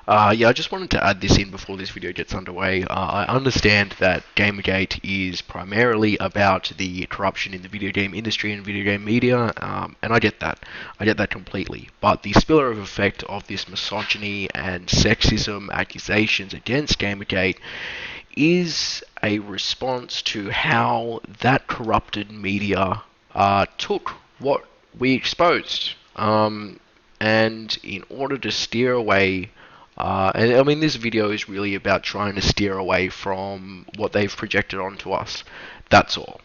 Yeah, I just wanted to add this in before this video gets underway. I understand that Gamergate is primarily about the corruption in the video game industry and video game media, and I get that. I get that completely. But the spillover effect of this misogyny and sexism accusations against Gamergate is a response to how that corrupted media took what we exposed. And in order to steer away, and I mean, this video is really about trying to steer away from what they've projected onto us. That's all.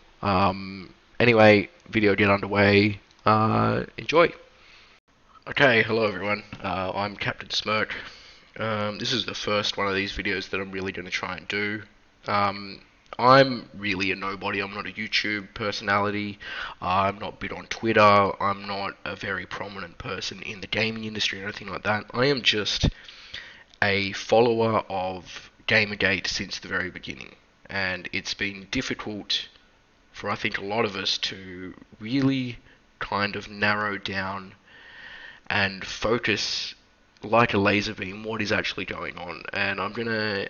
Anyway, video get underway. Enjoy. Okay, hello everyone. I'm Captain Smirk. This is the first one of these videos that I'm really going to try and do. Um, I'm really a nobody. I'm not a YouTube personality. I'm not big on Twitter. I'm not a very prominent person in the gaming industry or anything like that. I am just a follower of Gamergate since the very beginning. And it's been difficult for, I think, a lot of us to really kind of narrow down and focus like a laser beam what is actually going on. And I'm gonna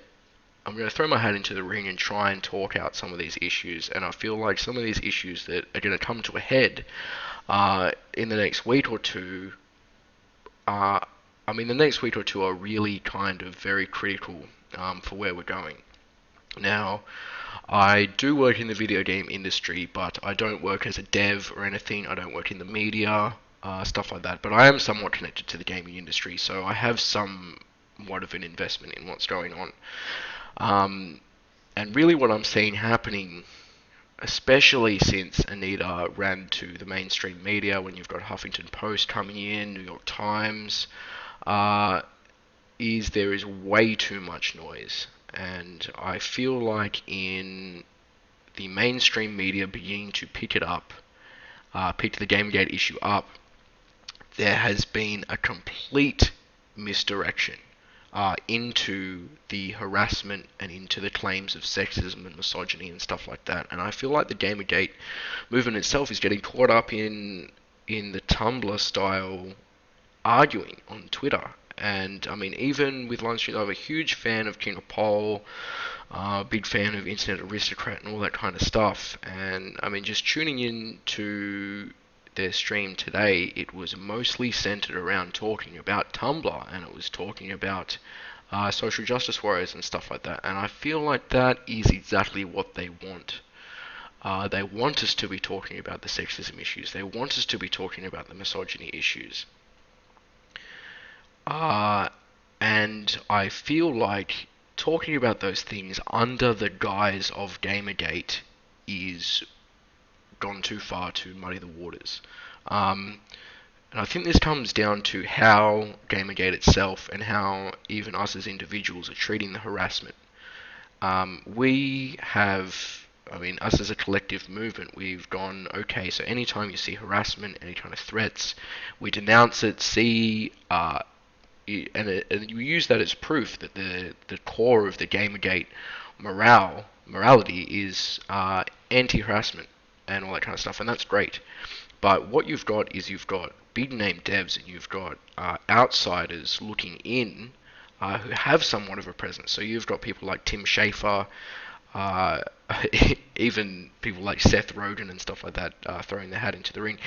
throw my hat into the ring and try and talk out some of these issues. And I feel like some of these issues that are gonna come to a head in the next week or two. The next week or two are really kind of very critical for where we're going. Now, I do work in the video game industry, but I don't work as a dev or anything. I don't work in the media, stuff like that. But I am somewhat connected to the gaming industry, so I have somewhat of an investment in what's going on. And really, what I'm seeing happening, especially since Anita ran to the mainstream media, when you've got Huffington Post coming in, New York Times, uh, is there is way too much noise. And I feel like in the mainstream media beginning to pick it up, pick the Gamergate issue up, there has been a complete misdirection into the harassment and into the claims of sexism and misogyny and stuff like that. And I feel like the Gamergate movement itself is getting caught up in the Tumblr style arguing on Twitter. And I mean, even with Line Street, I'm a huge fan of King of Pole, big fan of Internet Aristocrat and all that kind of stuff. And I mean, just tuning in to their stream today, it was mostly centered around talking about Tumblr, and it was talking about social justice warriors and stuff like that. And I feel like that is exactly what they want. They want us to be talking about the sexism issues. They want us to be talking about the misogyny issues. And I feel like talking about those things under the guise of Gamergate is gone too far to muddy the waters. And I think this comes down to how Gamergate itself and how even us as individuals are treating the harassment. We have, I mean, us as a collective movement, we've gone, okay, so anytime you see harassment, any kind of threats, we denounce it, and you use that as proof that the core of the Gamergate morality is anti-harassment and all that kind of stuff, and that's great. But what you've got is you've got big name devs and you've got outsiders looking in who have somewhat of a presence. So you've got people like Tim Schafer, uh, even people like Seth Rogen and stuff like that throwing their hat into the ring.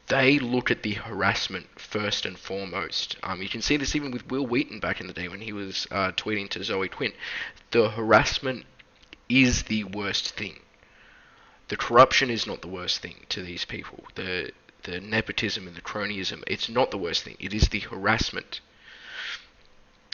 They look at the harassment first and foremost. You can see this even with Will Wheaton back in the day when he was tweeting to Zoe Quinn. The harassment is the worst thing. The corruption is not the worst thing to these people. The nepotism and the cronyism, it's not the worst thing. It is the harassment.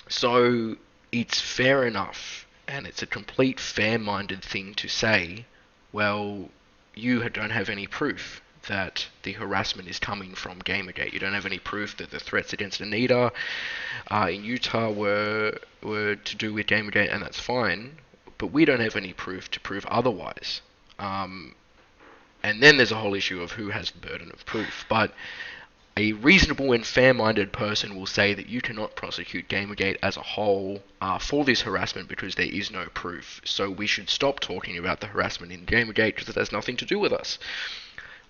So it's fair enough, and it's a complete fair-minded thing to say, well, you don't have any proof that the harassment is coming from Gamergate. You don't have any proof that the threats against Anita in Utah were to do with Gamergate, and that's fine. But we don't have any proof to prove otherwise. And then there's a whole issue of who has the burden of proof. But a reasonable and fair-minded person will say that you cannot prosecute Gamergate as a whole for this harassment because there is no proof. So we should stop talking about the harassment in Gamergate because it has nothing to do with us.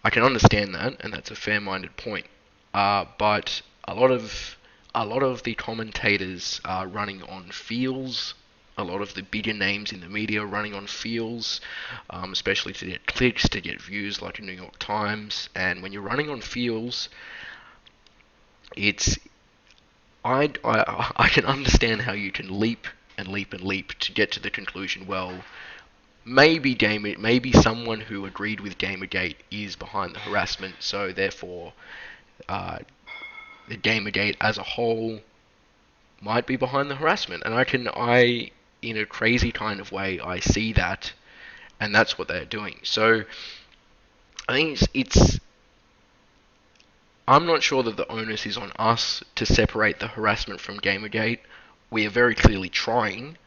I can understand that, and that's a fair-minded point. But a lot of a lot of the commentators are running on feels. A lot of the bigger names in the media are running on feels, especially to get clicks, to get views, like the New York Times. And when you're running on feels, it's I can understand how you can leap and leap and leap to get to the conclusion. Well, maybe someone who agreed with Gamergate is behind the harassment, so therefore, uh, the Gamergate as a whole might be behind the harassment. And in a crazy kind of way, I see that, and that's what they're doing. So I think I'm not sure that the onus is on us to separate the harassment from Gamergate. We are very clearly trying,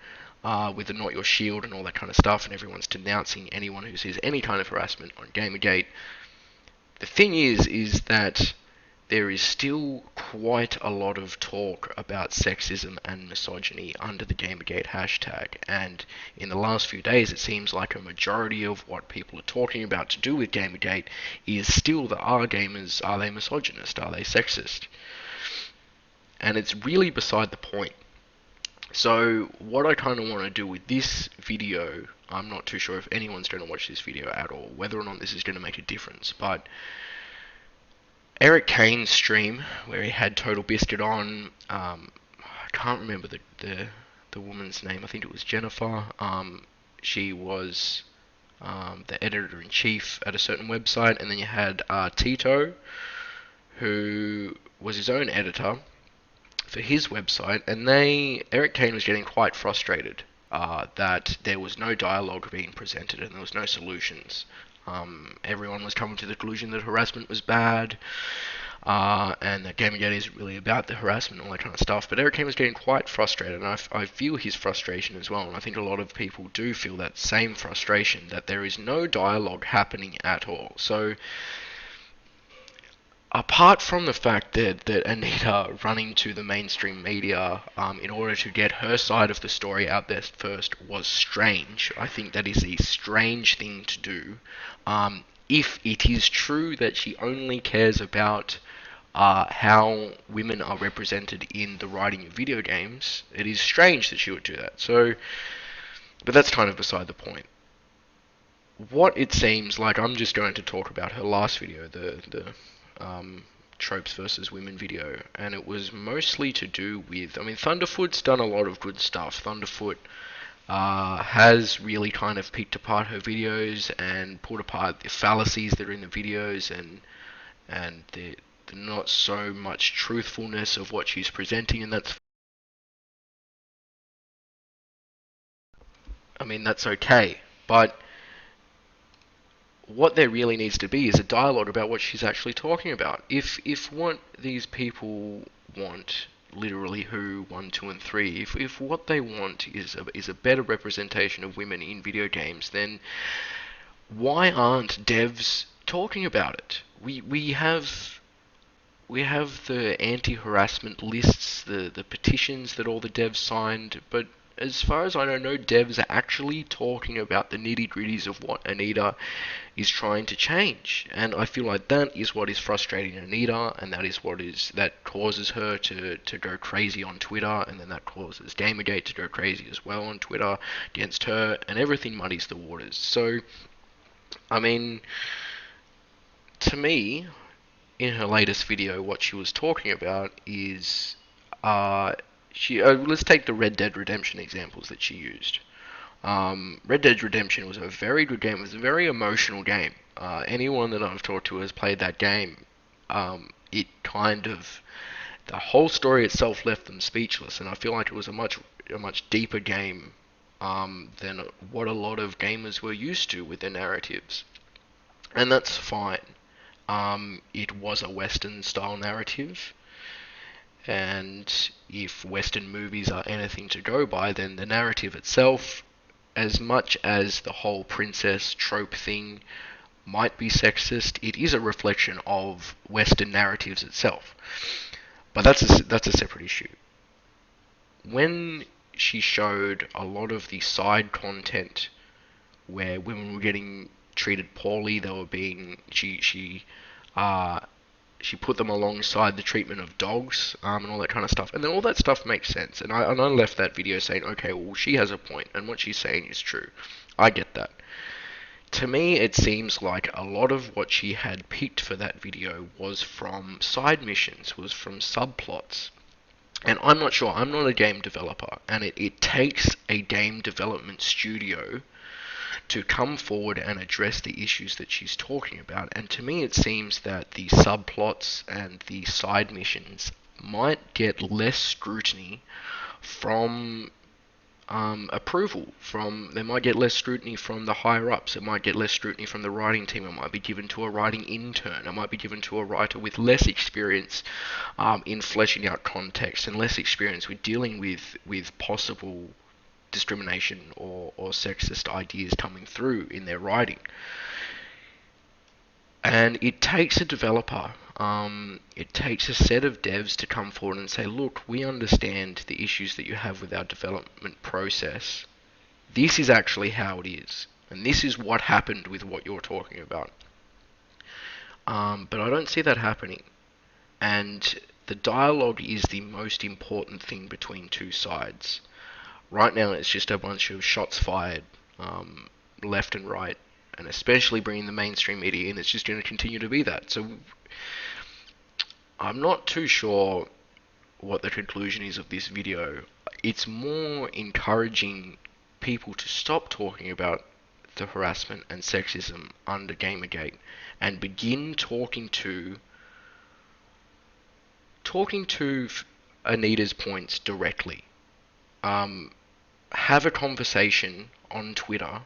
with the Not Your Shield and all that kind of stuff, and everyone's denouncing anyone who sees any kind of harassment on Gamergate. The thing is that there is still quite a lot of talk about sexism and misogyny under the Gamergate hashtag, and in the last few days it seems like a majority of what people are talking about to do with Gamergate is still the are gamers, are they misogynist, are they sexist? And it's really beside the point. So what I kind of want to do with this video, I'm not too sure if anyone's going to watch this video at all, whether or not this is going to make a difference, but Eric Kane's stream, where he had Total Biscuit on, I can't remember the woman's name, I think it was Jennifer. She was the editor-in-chief at a certain website, and then you had Tito, who was his own editor for his website, and Eric Kane was getting quite frustrated that there was no dialogue being presented and there was no solutions. Everyone was coming to the conclusion that harassment was bad, and that Gamergate is really about the harassment and all that kind of stuff. But Eric Kane was getting quite frustrated, and I feel his frustration as well, and I think a lot of people do feel that same frustration, that there is no dialogue happening at all. So apart from the fact that Anita running to the mainstream media in order to get her side of the story out there first was strange. I think that is a strange thing to do. If it is true that she only cares about how women are represented in the writing of video games, it is strange that she would do that. So, but that's kind of beside the point. What it seems like, I'm just going to talk about her last video, the tropes versus women video, and it was mostly to do with, I mean, Thunderfoot's done a lot of good stuff. Thunderfoot has really kind of picked apart her videos and pulled apart the fallacies that are in the videos, and the not so much truthfulness of what she's presenting, and that's okay. But what there really needs to be is a dialogue about what she's actually talking about. If what these people want, literally Who 1, 2, and 3, if what they want is a better representation of women in video games, then why aren't devs talking about it? We have the anti-harassment lists, the petitions that all the devs signed, but as far as I know, no devs are actually talking about the nitty-gritties of what Anita is trying to change. And I feel like that is what is frustrating Anita, and that causes her to go crazy on Twitter, and then that causes Gamergate to go crazy as well on Twitter against her, and everything muddies the waters. So, I mean, to me, in her latest video, what she was talking about is let's take the Red Dead Redemption examples that she used. Red Dead Redemption was a very good game. It was a very emotional game. Anyone that I've talked to has played that game. It kind of, the whole story itself left them speechless, and I feel like it was a much deeper game than what a lot of gamers were used to with their narratives, and that's fine. It was a Western style narrative, and if Western movies are anything to go by, then the narrative itself, as much as the whole princess trope thing might be sexist, it is a reflection of Western narratives itself. But that's a separate issue. When she showed a lot of the side content where women were getting treated poorly, they were being she she put them alongside the treatment of dogs, and all that kind of stuff. And then all that stuff makes sense. And I left that video saying, okay, well, she has a point, and what she's saying is true. I get that. To me, it seems like a lot of what she had picked for that video was from side missions, was from subplots. And I'm not sure, I'm not a game developer, and it takes a game development studio to come forward and address the issues that she's talking about. And to me, it seems that the subplots and the side missions might get less scrutiny from approval. They might get less scrutiny from the higher ups. It might get less scrutiny from the writing team. It might be given to a writing intern. It might be given to a writer with less experience in fleshing out context and less experience with dealing with possible discrimination or sexist ideas coming through in their writing. And it takes a developer, it takes a set of devs to come forward and say, look, we understand the issues that you have with our development process. This is actually how it is. And this is what happened with what you're talking about. But I don't see that happening. And the dialogue is the most important thing between two sides. Right now, it's just a bunch of shots fired, left and right, and especially bringing the mainstream media in, it's just going to continue to be that. So I'm not too sure what the conclusion is of this video. It's more encouraging people to stop talking about the harassment and sexism under GamerGate and begin talking to Anita's points directly. Have a conversation on Twitter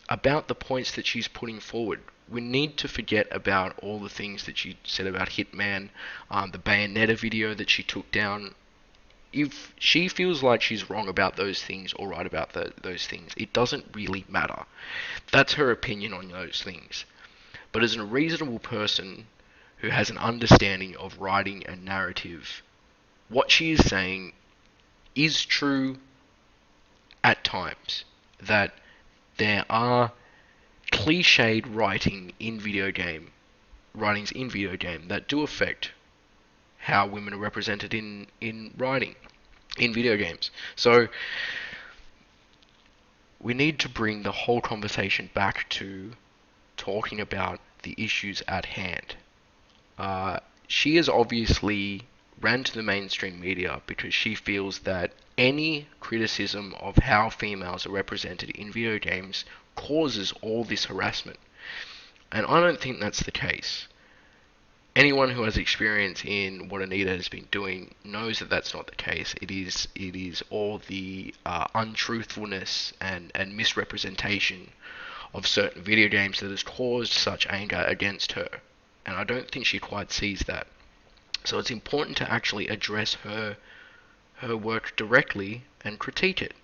about the points that she's putting forward. We need to forget about all the things that she said about Hitman, the Bayonetta video that she took down. If she feels like she's wrong about those things or right about those things, it doesn't really matter. That's her opinion on those things. But as a reasonable person who has an understanding of writing and narrative, what she is saying is true at times. That there are cliched writings in video game that do affect how women are represented in writing in video games. So we need to bring the whole conversation back to talking about the issues at hand. She has obviously ran to the mainstream media because she feels that any criticism of how females are represented in video games causes all this harassment. And I don't think that's the case. Anyone who has experience in what Anita has been doing knows that that's not the case. It is all the untruthfulness and misrepresentation of certain video games that has caused such anger against her. And I don't think she quite sees that. So it's important to actually address her work directly and critique it.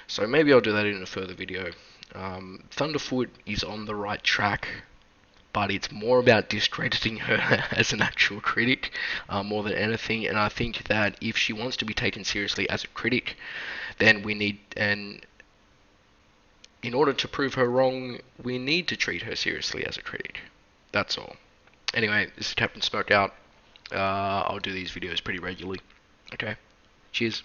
So maybe I'll do that in a further video. Thunderfoot is on the right track, but it's more about discrediting her as an actual critic more than anything. And I think that if she wants to be taken seriously as a critic, then in order to prove her wrong, we need to treat her seriously as a critic. That's all. Anyway, this is Captain Smoke out. I'll do these videos pretty regularly. Okay, cheers.